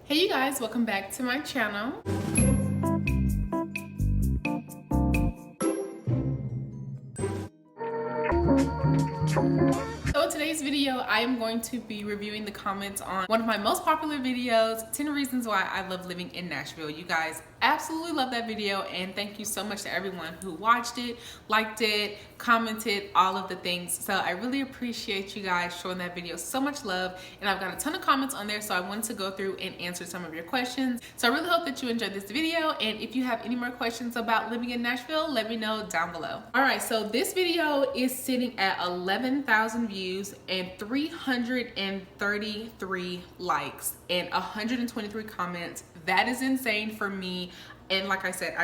Hey you guys, welcome back to my channel. So in today's video, I am going to be reviewing the comments on one of my most popular videos, 10 reasons why I love living in Nashville. You guys absolutely love that video, and thank you so much to everyone who watched it, liked it, commented, all of the things. So I really appreciate you guys showing that video so much love, and I've got a ton of comments on there, so I wanted to go through and answer some of your questions. So I really hope that you enjoyed this video, and if you have any more questions about living in Nashville, let me know down below. All right, so this video is sitting at 11,000 views and 333 likes and 123 comments. That is insane for me, and like I said,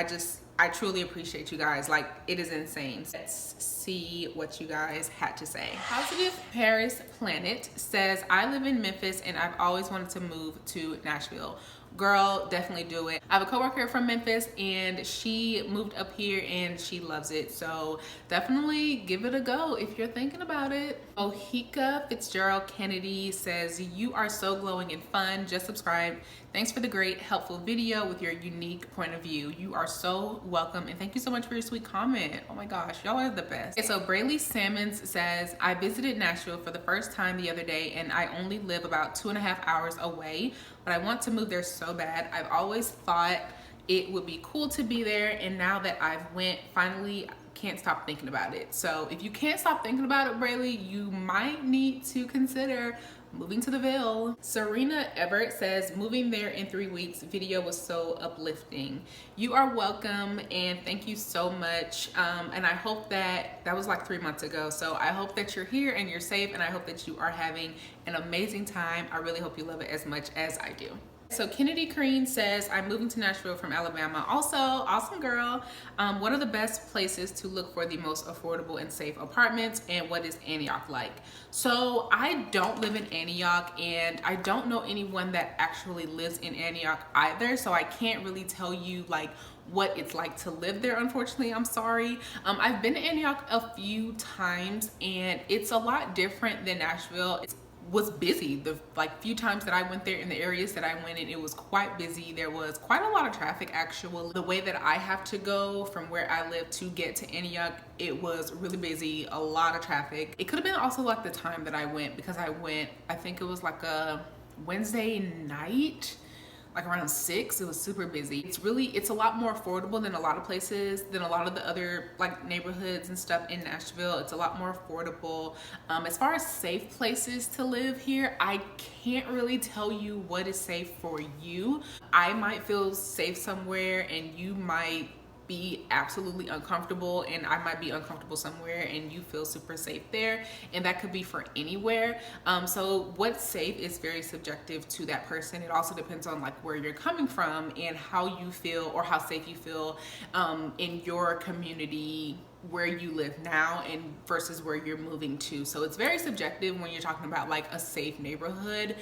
I truly appreciate you guys. Like, it is insane. Let's see what you guys had to say. Positive Paris Planet says, I live in Memphis and I've always wanted to move to Nashville. Girl, definitely do it. I have a coworker from Memphis and she moved up here and she loves it. So definitely give it a go if you're thinking about it. Ohika Fitzgerald Kennedy says, you are so glowing and fun. Just subscribe. Thanks for the great, helpful video with your unique point of view. You are so welcome, and thank you so much for your sweet comment. Oh my gosh, y'all are the best. Okay, so Brayley Salmons says, I visited Nashville for the first time the other day, and I only live about 2.5 hours away, but I want to move there so bad. I've always thought it would be cool to be there, and now that I've went, finally can't stop thinking about it. So if you can't stop thinking about it, Brayley, you might need to consider moving to the Ville. Serena Everett says, moving there in 3 weeks. Video was so uplifting. You are welcome, and thank you so much. And I hope that was like 3 months ago. So I hope that you're here and you're safe, and I hope that you are having an amazing time. I really hope you love it as much as I do. So Kennedy Crean says, I'm moving to Nashville from Alabama. Also, awesome girl. What are the best places to look for the most affordable and safe apartments, and what is Antioch like? So I don't live in Antioch, and I don't know anyone that actually lives in Antioch either. So I can't really tell you like what it's like to live there, unfortunately. I'm sorry. I've been to Antioch a few times, and it's a lot different than Nashville. Was busy. The few times that I went there, in the areas that I went in, it was quite busy. There was quite a lot of traffic actually. The way that I have to go from where I live to get to Antioch, it was really busy, a lot of traffic. It could have been also like the time that I went, because I think it was like a Wednesday night, like around 6. It was super busy. It's a lot more affordable than a lot of places, than a lot of the other like neighborhoods and stuff in Nashville. It's a lot more affordable. As far as safe places to live here, I can't really tell you what is safe for you. I might feel safe somewhere and you might be absolutely uncomfortable, and I might be uncomfortable somewhere and you feel super safe there, and that could be for anywhere. So what's safe is very subjective to that person. It also depends on like where you're coming from and how you feel, or how safe you feel in your community where you live now and versus where you're moving to. So it's very subjective when you're talking about like a safe neighborhood.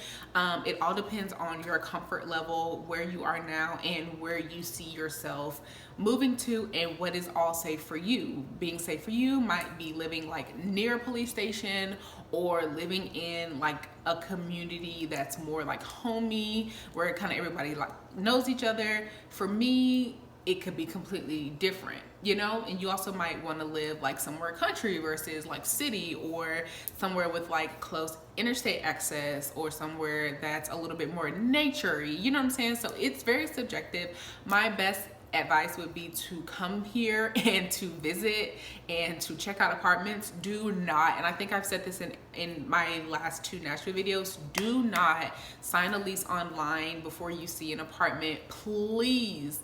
It all depends on your comfort level, where you are now, and where you see yourself moving to, and what is all safe for you. Being safe for you might be living like near a police station, or living in like a community that's more like homey, where kind of everybody like knows each other. For me, it could be completely different, you know? And you also might want to live like somewhere country versus like city, or somewhere with like close interstate access, or somewhere that's a little bit more nature-y, you know what I'm saying? So it's very subjective. My best advice would be to come here and to visit and to check out apartments. Do not, and I think I've said this in my last 2 Nashville videos, do not sign a lease online before you see an apartment. Please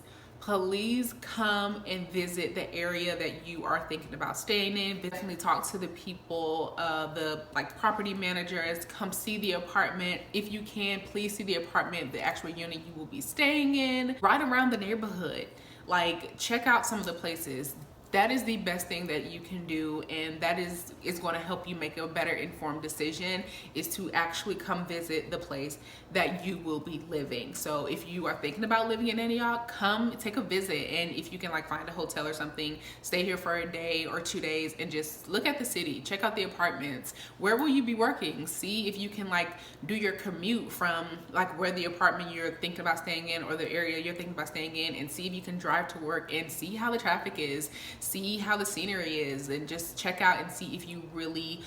come and visit the area that you are thinking about staying in. Definitely talk to the people, the like property managers. Come see the apartment. If you can, please see the apartment, the actual unit you will be staying in. Right around the neighborhood, like check out some of the places. that is the best thing that you can do, and that is going to help you make a better informed decision, is to actually come visit the place that you will be living. So if you are thinking about living in Antioch, come take a visit, and if you can like find a hotel or something, stay here for a day or 2 days and just look at the city, check out the apartments. Where will you be working? See if you can like do your commute from like where the apartment you're thinking about staying in or the area you're thinking about staying in, and see if you can drive to work and see how the traffic is, see how the scenery is, and just check out and see if you really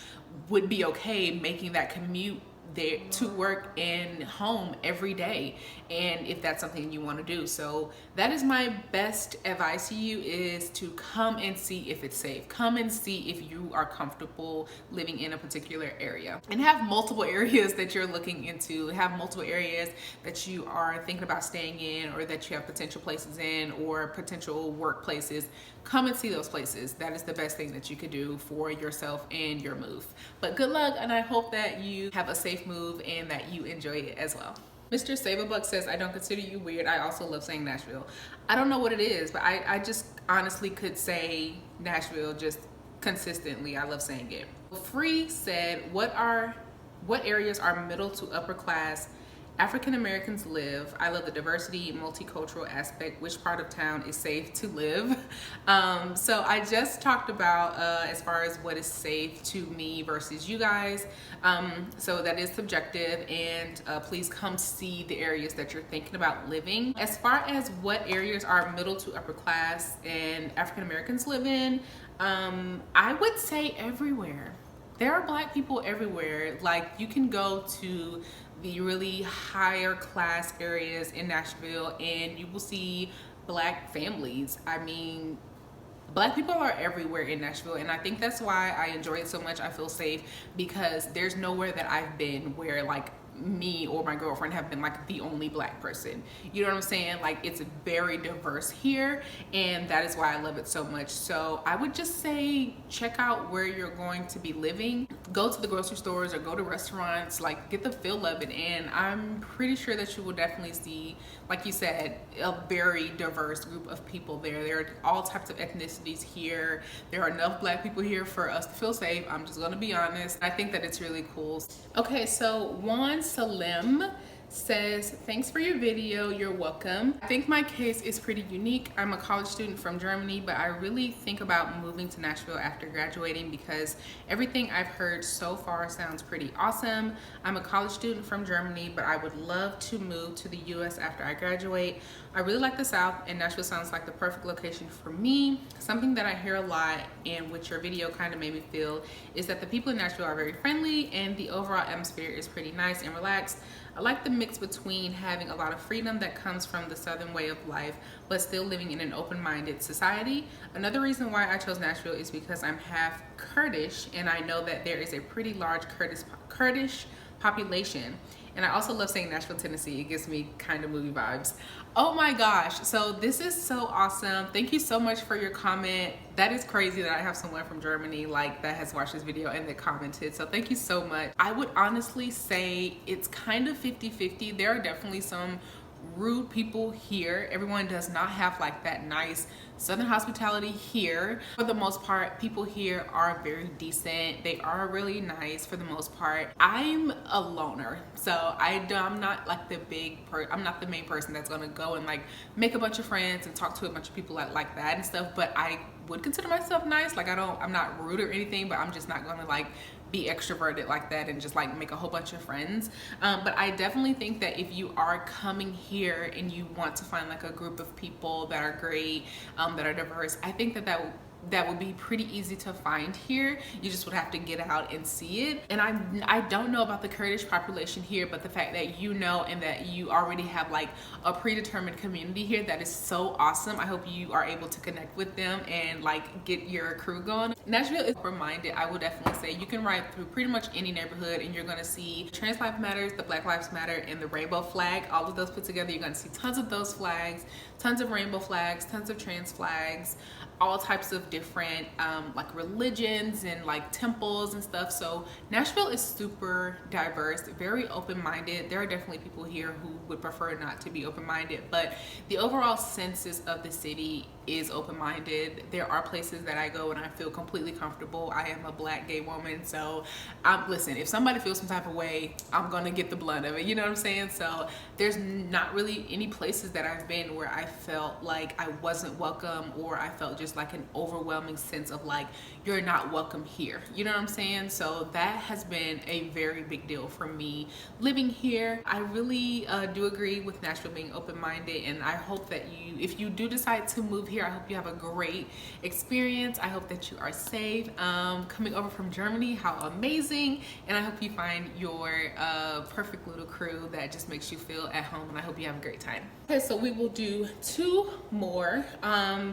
would be okay making that commute there to work and home every day, and if that's something you want to do. So that is my best advice to you, is to come and see if it's safe. Come and see if you are comfortable living in a particular area, and have multiple areas that you're looking into, have multiple areas that you are thinking about staying in, or that you have potential places in, or potential workplaces. Come and see those places. That is the best thing that you could do for yourself and your move. But good luck, and I hope that you have a safe move and that you enjoy it as well. Mr. Saberbuck says, I don't consider you weird. I also love saying Nashville. I don't know what it is, but I just honestly could say Nashville just consistently. I love saying it. Free said, what areas are middle to upper class African Americans live? I love the diversity, multicultural aspect. Which part of town is safe to live? So I just talked about as far as what is safe to me versus you guys. So that is subjective, and please come see the areas that you're thinking about living. As far as what areas are middle to upper class and African Americans live in, I would say everywhere. There are Black people everywhere. Like, you can go to the really higher class areas in Nashville and you will see Black families. I mean, Black people are everywhere in Nashville, and I think that's why I enjoy it so much. I feel safe because there's nowhere that I've been where like me or my girlfriend have been like the only Black person. You know what I'm saying? Like, it's very diverse here, and that is why I love it so much. So I would just say check out where you're going to be living. Go to the grocery stores or go to restaurants, like get the feel of it, and I'm pretty sure that you will definitely see, like you said, a very diverse group of people there. There are all types of ethnicities here. There are enough Black people here for us to feel safe. I'm just gonna be honest. I think that it's really cool. Okay, so Juan Salim says, thanks for your video, you're welcome. I think my case is pretty unique. I'm a college student from Germany, but I really think about moving to Nashville after graduating because everything I've heard so far sounds pretty awesome. I'm a college student from Germany, but I would love to move to the US after I graduate. I really like the South, and Nashville sounds like the perfect location for me. Something that I hear a lot, and which your video kind of made me feel, is that the people in Nashville are very friendly and the overall atmosphere is pretty nice and relaxed. I like the mix between having a lot of freedom that comes from the Southern way of life, but still living in an open-minded society. Another reason why I chose Nashville is because I'm half Kurdish, and I know that there is a pretty large Kurdish population. And I also love saying Nashville, Tennessee. It gives me kind of movie vibes. Oh my gosh, so this is so awesome. Thank you so much for your comment. That is crazy that I have someone from Germany like that has watched this video and that commented. So thank you so much. I would honestly say it's kind of 50-50. There are definitely some rude people here. Everyone does not have like that nice Southern hospitality here. For the most part, people here are very decent. They are really nice for the most part. I'm a loner, so I'm not like I'm not the main person that's gonna go and like make a bunch of friends and talk to a bunch of people like that and stuff, but I would consider myself nice. Like, I'm not rude or anything, but I'm just not gonna like be extroverted like that and just like make a whole bunch of friends. But I definitely think that if you are coming here and you want to find like a group of people that are great, that are diverse, I think that would be pretty easy to find here. You just would have to get out and see it. And I don't know about the Kurdish population here, but the fact that you know and that you already have like a predetermined community here, that is so awesome. I hope you are able to connect with them and like get your crew going. Nashville is open-minded. I would definitely say you can ride through pretty much any neighborhood and you're gonna see Trans Lives Matters, the Black Lives Matter, and the rainbow flag. All of those put together, you're gonna see tons of those flags, tons of rainbow flags, tons of trans flags, all types of different like religions and like temples and stuff. So Nashville is super diverse, very open-minded. There are definitely people here who would prefer not to be open-minded, but the overall census of the city is open-minded. There are places that I go and I feel completely comfortable. I am a Black gay woman, so listen, if somebody feels some type of way, I'm gonna get the blunt of it, you know what I'm saying? So there's not really any places that I've been where I felt like I wasn't welcome, or I felt just like an overwhelming sense of like, you're not welcome here, you know what I'm saying? So that has been a very big deal for me living here. I really do agree with Nashville being open-minded, and I hope that you, if you do decide to move here, I hope you have a great experience. I hope that you are safe. Coming over from Germany, how amazing. And I hope you find your perfect little crew that just makes you feel at home, and I hope you have a great time. Okay, so we will do 2 more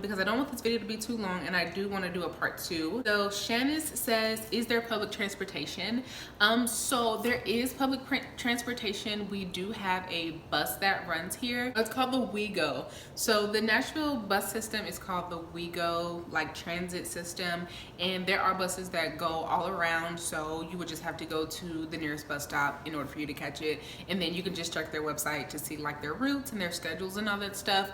because I don't want this video to be too long, and I do want to do a part 2. So Shanice says, is there public transportation? So there is public transportation. We do have a bus that runs here. It's called the WeGo. So the Nashville bus system is called the WeGo, like transit system, and there are buses that go all around, so you would just have to go to the nearest bus stop in order for you to catch it, and then you can just check their website to see like their routes and their schedules and all that stuff.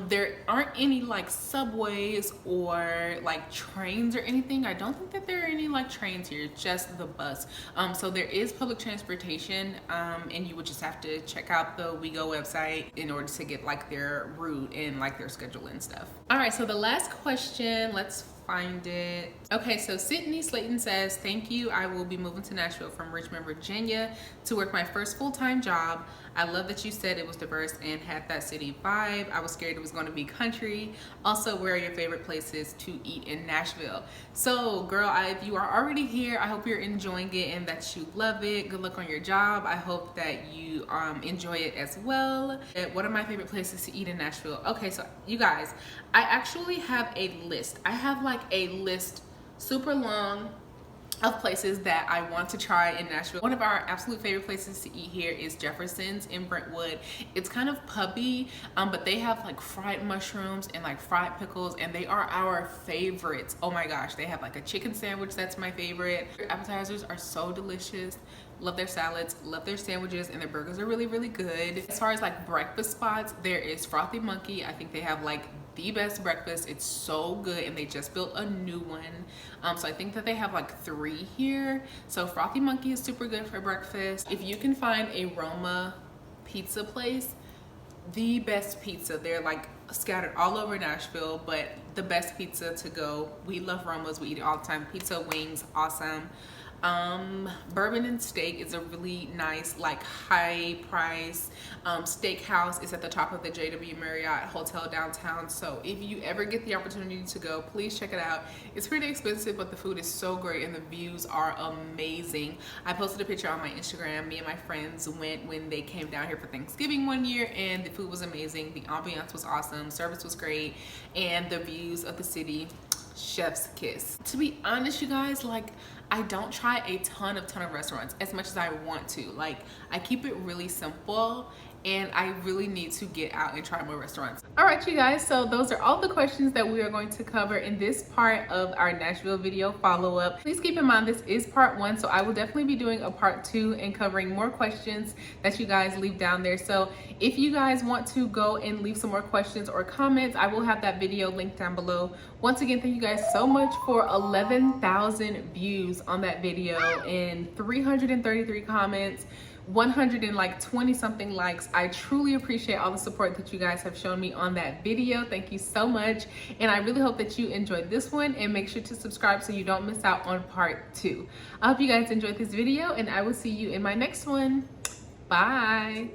There aren't any like subways or like trains or anything. I don't think that there are any like trains here, just the bus. So there is public transportation, and you would just have to check out the WeGo website in order to get like their route and like their schedule and stuff. All right, so the last question, let's find it. Okay, so Sydney Slayton says, thank you. I will be moving to Nashville from Richmond, Virginia to work my first full-time job. I love that you said it was diverse and had that city vibe. I was scared it was going to be country. Also, where are your favorite places to eat in Nashville? So girl, if you are already here, I hope you're enjoying it and that you love it. Good luck on your job. I hope that you enjoy it as well. What are my favorite places to eat in Nashville? Okay, so you guys, I actually have a list. I have like a list super long of places that I want to try in Nashville. One of our absolute favorite places to eat here is Jefferson's in Brentwood. It's kind of pubby, but they have like fried mushrooms and like fried pickles, and they are our favorites. Oh my gosh, they have like a chicken sandwich that's my favorite. Their appetizers are so delicious. Love their salads, love their sandwiches, and their burgers are really, really good. As far as like breakfast spots, there is Frothy Monkey. I think they have like the best breakfast. It's so good, and they just built a new one. So I think that they have like 3 here. So Frothy Monkey is super good for breakfast. If you can find a Roma pizza place, the best pizza. They're like scattered all over Nashville, but the best pizza to go. We love Roma's. We eat it all the time. Pizza, wings, awesome. Bourbon and Steak is a really nice, like high price steakhouse. It's at the top of the JW Marriott Hotel downtown. So if you ever get the opportunity to go, please check it out. It's pretty expensive, but the food is so great and the views are amazing. I posted a picture on my Instagram. Me and my friends went when they came down here for Thanksgiving one year, and the food was amazing. The ambiance was awesome. Service was great, and the views of the city, chef's kiss. To be honest, you guys, like I don't try a ton of restaurants as much as I want to. Like I keep it really simple, and I really need to get out and try more restaurants. All right, you guys, so those are all the questions that we are going to cover in this part of our Nashville video follow-up. Please keep in mind this is part 1, so I will definitely be doing a part 2 and covering more questions that you guys leave down there. So if you guys want to go and leave some more questions or comments, I will have that video linked down below. Once again, thank you guys so much for 11,000 views on that video and 333 comments, 120 something likes. I truly appreciate all the support that you guys have shown me on that video. Thank you so much, and I really hope that you enjoyed this one, and make sure to subscribe so you don't miss out on part 2. I hope you guys enjoyed this video, and I will see you in my next one. Bye.